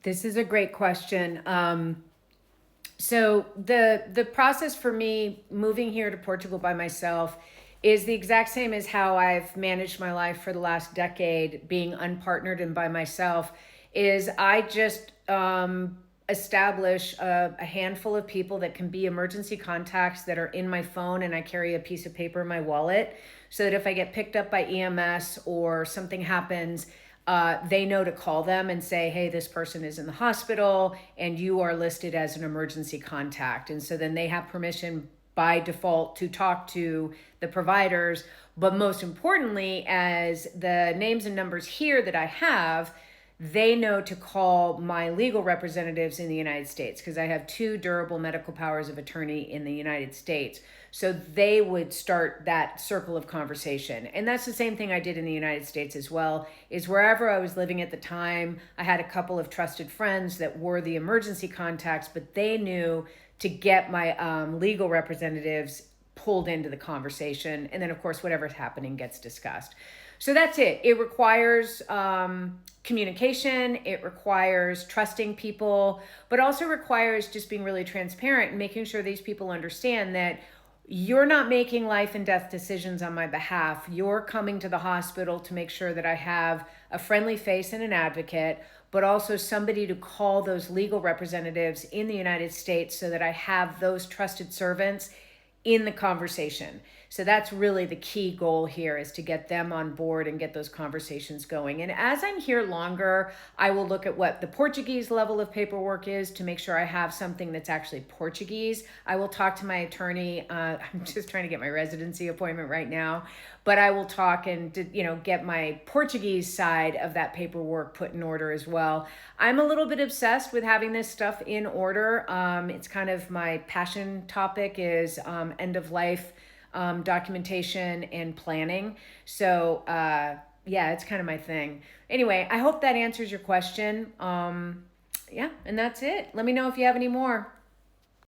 This is a great question. So the process for me moving here to Portugal by myself is the exact same as how I've managed my life for the last decade, being unpartnered and by myself. Is I just establish a handful of people that can be emergency contacts that are in my phone, and I carry a piece of paper in my wallet so that if I get picked up by EMS or something happens, they know to call them and say, hey, this person is in the hospital and you are listed as an emergency contact. And so then they have permission by default to talk to the providers. But most importantly, as the names and numbers here that I have, they know to call my legal representatives in the United States because I have two durable medical powers of attorney in the United States. So they would start that circle of conversation. And that's the same thing I did in the United States as well, is wherever I was living at the time, I had a couple of trusted friends that were the emergency contacts, but they knew to get my legal representatives pulled into the conversation. And then, of course, whatever's happening gets discussed. So that's it. It requires communication. It requires trusting people, but also requires just being really transparent and making sure these people understand that you're not making life and death decisions on my behalf. You're coming to the hospital to make sure that I have a friendly face and an advocate, but also somebody to call those legal representatives in the United States so that I have those trusted servants in the conversation. So that's really the key goal here, is to get them on board and get those conversations going. And as I'm here longer, I will look at what the Portuguese level of paperwork is to make sure I have something that's actually Portuguese. I will talk to my attorney. I'm just trying to get my residency appointment right now, but I will talk and get my Portuguese side of that paperwork put in order as well. I'm a little bit obsessed with having this stuff in order. It's kind of my passion topic is end of life documentation and planning. So yeah, it's kind of my thing. Anyway, I hope that answers your question. Yeah, and that's it. Let me know if you have any more.